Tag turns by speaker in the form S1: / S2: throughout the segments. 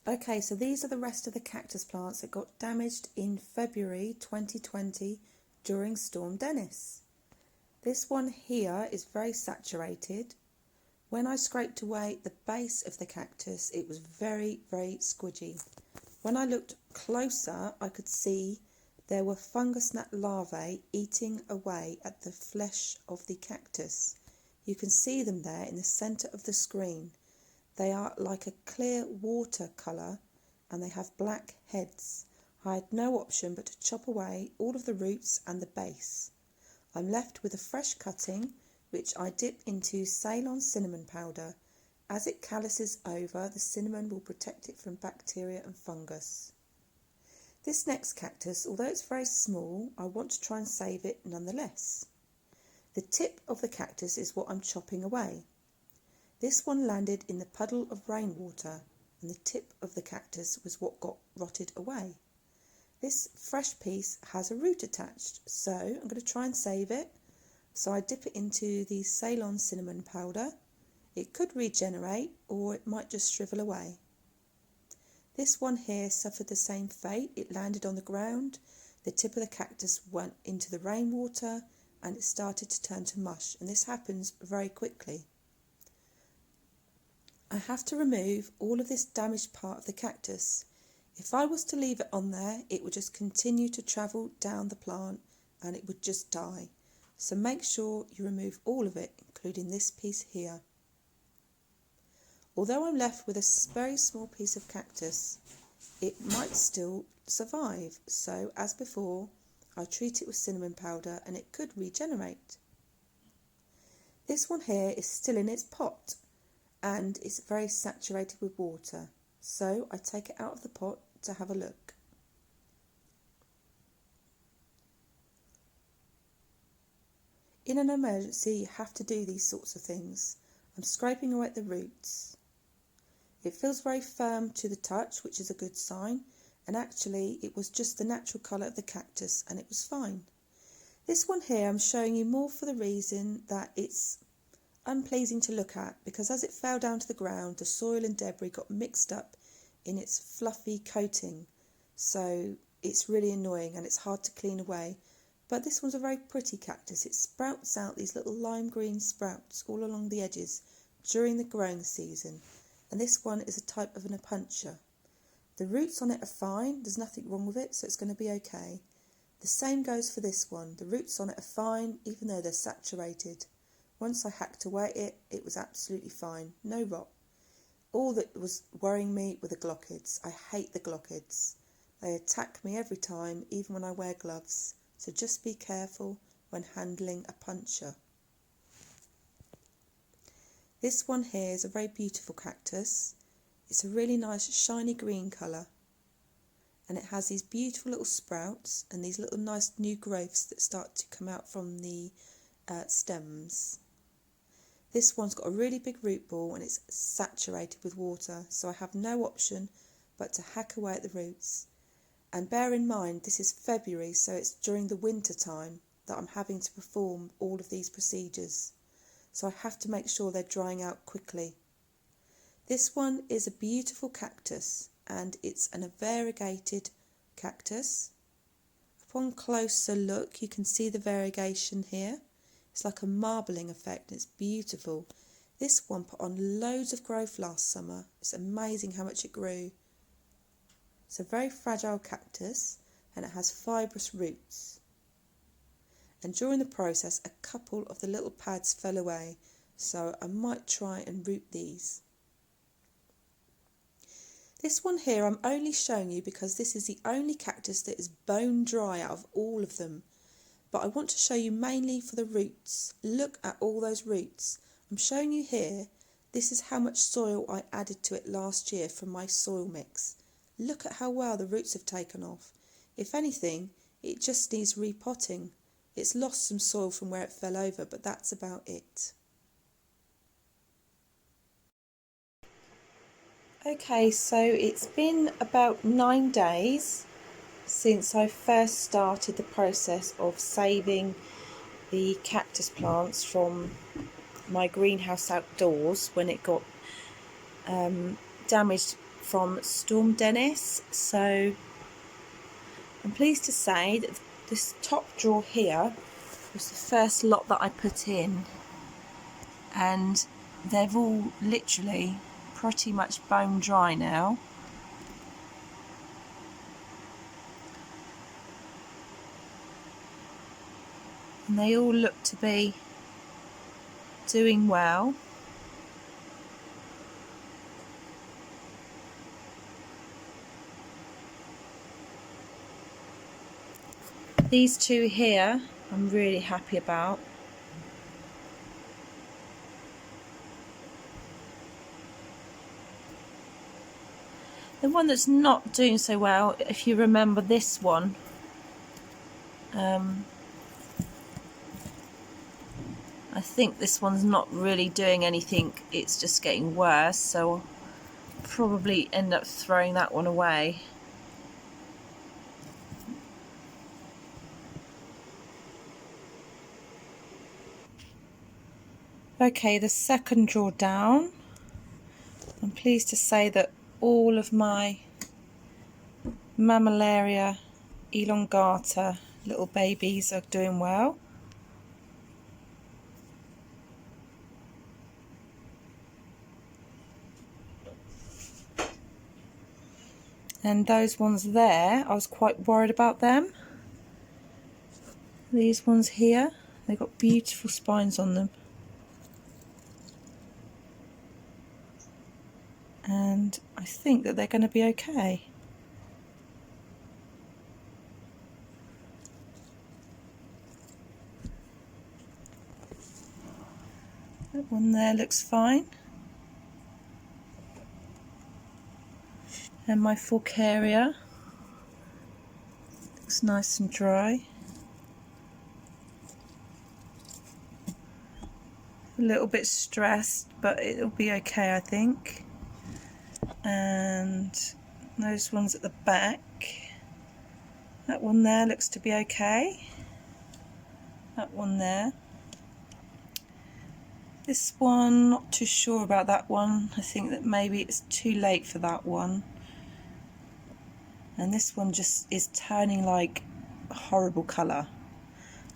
S1: Okay, so these are the rest of the cactus plants that got damaged in February 2020 during Storm Dennis. This one here is very saturated. When I scraped away the base of the cactus, it was very, very squidgy. When I looked closer, I could see there were fungus gnat larvae eating away at the flesh of the cactus. You can see them there in the centre of the screen. They are like a clear water colour and they have black heads. I had no option but to chop away all of the roots and the base. I'm left with a fresh cutting which I dip into Ceylon cinnamon powder. As it calluses over, the cinnamon will protect it from bacteria and fungus. This next cactus, although it's very small, I want to try and save it nonetheless. The tip of the cactus is what I'm chopping away. This one landed in the puddle of rainwater and the tip of the cactus was what got rotted away. This fresh piece has a root attached, so I'm going to try and save it. So I dip it into the Ceylon cinnamon powder. It could regenerate or it might just shrivel away. This one here suffered the same fate. It landed on the ground, the tip of the cactus went into the rainwater and it started to turn to mush, and this happens very quickly. I have to remove all of this damaged part of the cactus. If I was to leave it on there, it would just continue to travel down the plant and it would just die. So make sure you remove all of it, including this piece here. Although I'm left with a very small piece of cactus, it might still survive. So as before, I treat it with cinnamon powder and it could regenerate. This one here is still in its pot and it's very saturated with water, so I take it out of the pot to have a look. In an emergency you have to do these sorts of things. I'm scraping away at the roots. It feels very firm to the touch, which is a good sign, and actually it was just the natural colour of the cactus and it was fine. This one here I'm showing you more for the reason that it's unpleasing to look at, because as it fell down to the ground the soil and debris got mixed up in its fluffy coating, so it's really annoying and it's hard to clean away. But this one's a very pretty cactus. It sprouts out these little lime green sprouts all along the edges during the growing season, and this one is a type of an opuntia. The roots on it are fine, there's nothing wrong with it, so it's going to be okay. The same goes for this one. The roots on it are fine even though they're saturated. Once I hacked away at it, it was absolutely fine, no rot. All that was worrying me were the glochids. I hate the glochids. They attack me every time, even when I wear gloves. So just be careful when handling a puncher. This one here is a very beautiful cactus. It's a really nice shiny green colour. And it has these beautiful little sprouts and these little nice new growths that start to come out from the stems. This one's got a really big root ball and it's saturated with water, so I have no option but to hack away at the roots. And bear in mind, this is February, so it's during the winter time that I'm having to perform all of these procedures. So I have to make sure they're drying out quickly. This one is a beautiful cactus and it's an variegated cactus. Upon closer look, you can see the variegation here. It's like a marbling effect and it's beautiful. This one put on loads of growth last summer. It's amazing how much it grew. It's a very fragile cactus and it has fibrous roots. And during the process a couple of the little pads fell away, so I might try and root these. This one here I'm only showing you because this is the only cactus that is bone dry out of all of them. But I want to show you mainly for the roots. Look at all those roots. I'm showing you here, this is how much soil I added to it last year from my soil mix. Look at how well the roots have taken off. If anything, it just needs repotting. It's lost some soil from where it fell over, but that's about it. Okay, so it's been about 9 days since I first started the process of saving the cactus plants from my greenhouse outdoors when it got damaged from Storm Dennis. So I'm pleased to say that this top drawer here was the first lot that I put in, and they've all literally pretty much bone dry now. And they all look to be doing well. These two here I'm really happy about. The one that's not doing so well, if you remember this one, I think this one's not really doing anything, it's just getting worse, so I'll probably end up throwing that one away. Okay, the second drawer down, I'm pleased to say that all of my Mammillaria elongata little babies are doing well. And those ones there, I was quite worried about them. These ones here, they've got beautiful spines on them. And I think that they're going to be okay. That one there looks fine. And my Forcaria looks nice and dry. A little bit stressed, but it'll be okay, I think. And those ones at the back, that one there looks to be okay. That one there. This one, not too sure about that one. I think that maybe it's too late for that one. And this one just is turning like a horrible colour.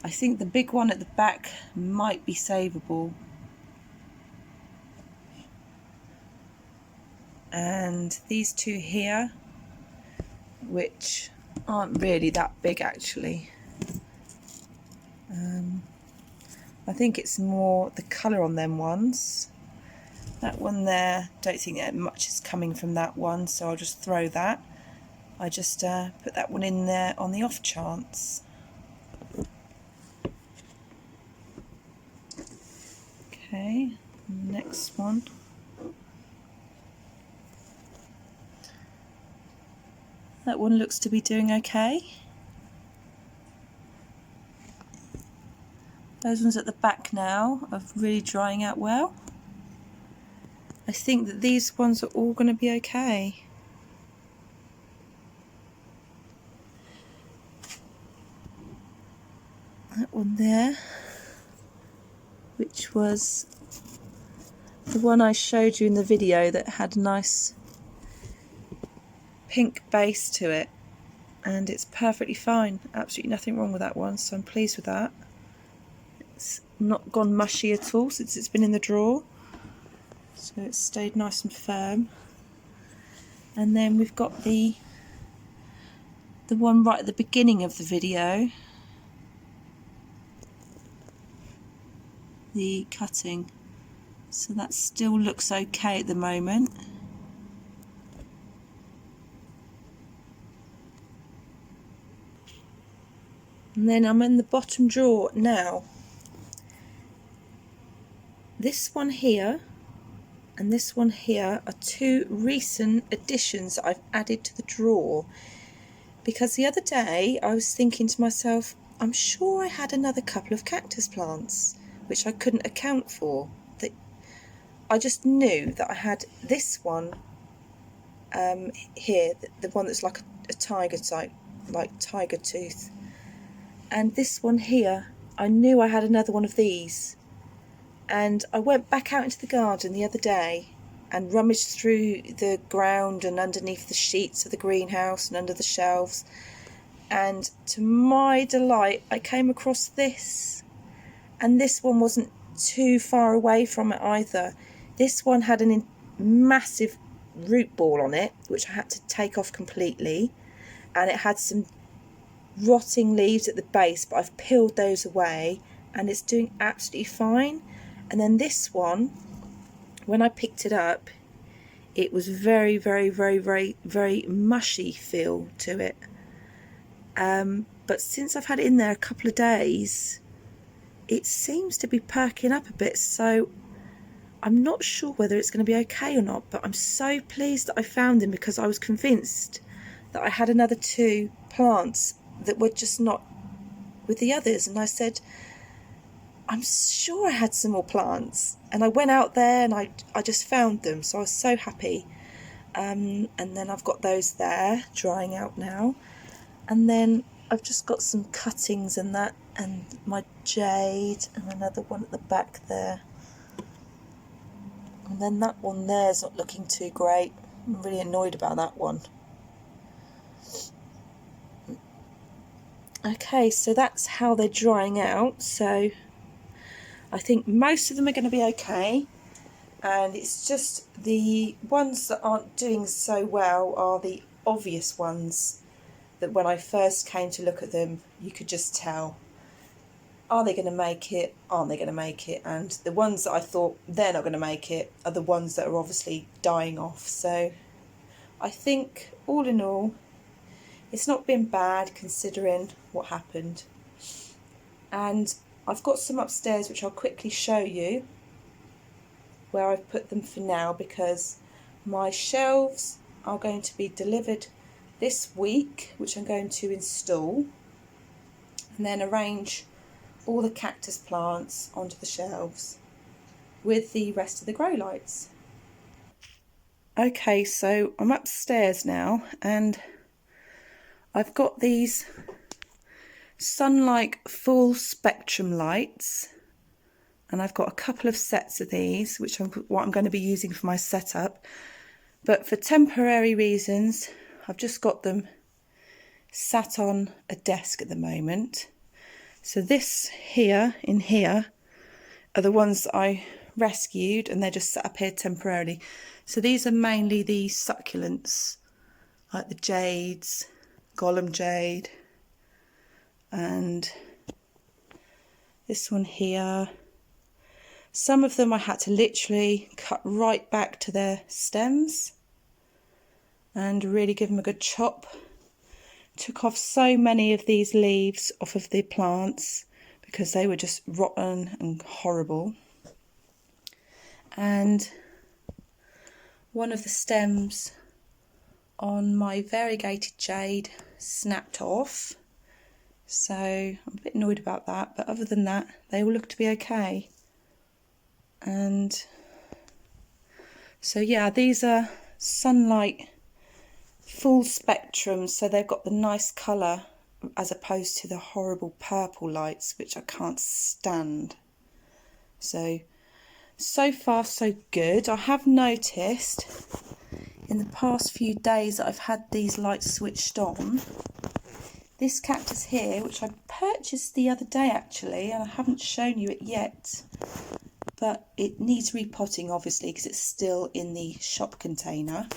S1: I think the big one at the back might be savable. And these two here, which aren't really that big actually. I think it's more the colour on them ones. That one there, don't think that much is coming from that one, so I'll just throw that. I just put that one in there on the off chance. Okay, next one. That one looks to be doing okay. Those ones at the back now are really drying out well. I think that these ones are all going to be okay. That one there, which was the one I showed you in the video that had a nice pink base to it, and it's perfectly fine, absolutely nothing wrong with that one, so I'm pleased with that. It's not gone mushy at all since it's been in the drawer, so it's stayed nice and firm. And then we've got the one right at the beginning of the video, the cutting, so that still looks okay at the moment. And then I'm in the bottom drawer now. This one here and this one here are two recent additions that I've added to the drawer, because the other day I was thinking to myself, I'm sure I had another couple of cactus plants which I couldn't account for. That I just knew that I had this one here, the one that's like a tiger type, like tiger tooth. And this one here, I knew I had another one of these. And I went back out into the garden the other day and rummaged through the ground and underneath the sheets of the greenhouse and under the shelves, and to my delight I came across this, and this one wasn't too far away from it either. This one had a massive root ball on it, which I had to take off completely, and it had some rotting leaves at the base, but I've peeled those away and it's doing absolutely fine. And then this one, when I picked it up, it was very, very, very, very, very mushy feel to it. But since I've had it in there a couple of days, it seems to be perking up a bit, so I'm not sure whether it's going to be okay or not, but I'm so pleased that I found him, because I was convinced that I had another 2 plants that were just not with the others, and I said, I'm sure I had some more plants, and I went out there and I just found them, so I was so happy. And then I've got those there drying out now, and then I've just got some cuttings and that, and my jade, and another one at the back there, and then that one there's not looking too great. I'm really annoyed about that one. Okay, so that's how they're drying out. So I think most of them are going to be okay, and it's just the ones that aren't doing so well are the obvious ones that when I first came to look at them, you could just tell, are they going to make it, aren't they going to make it? And the ones that I thought they're not going to make it are the ones that are obviously dying off. So I think all in all, it's not been bad considering what happened. And I've got some upstairs which I'll quickly show you where I've put them for now, because my shelves are going to be delivered this week, which I'm going to install, and then arrange all the cactus plants onto the shelves with the rest of the grow lights. Okay, so I'm upstairs now, and I've got these Sunlight full spectrum lights, and I've got a couple of sets of these, which what I'm going to be using for my setup, but for temporary reasons I've just got them sat on a desk at the moment. So this here, in here, are the ones that I rescued, and they're just set up here temporarily. So these are mainly the succulents, like the jades, golem jade, and this one here. Some of them I had to literally cut right back to their stems and really give them a good chop. Took off so many of these leaves off of the plants because they were just rotten and horrible. And one of the stems on my variegated jade snapped off, so I'm a bit annoyed about that, but other than that they all look to be okay. And so yeah, these are Sunlight full spectrum, so they've got the nice colour as opposed to the horrible purple lights which I can't stand. So far so good. I have noticed in the past few days that I've had these lights switched on. This cactus here, which I purchased the other day actually, and I haven't shown you it yet, but it needs repotting obviously because it's still in the shop container.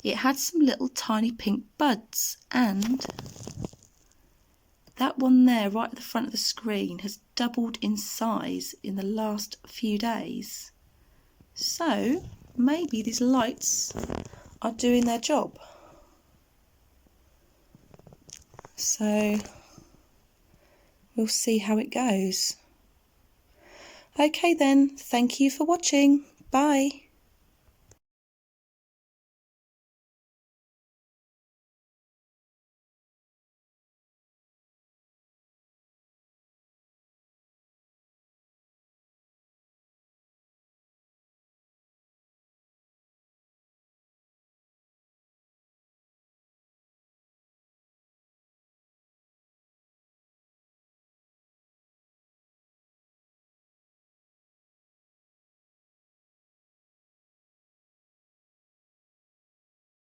S1: It had some little tiny pink buds, and that one there right at the front of the screen has doubled in size in the last few days. So maybe these lights are doing their job. So we'll see how it goes. Okay then, thank you for watching. Bye.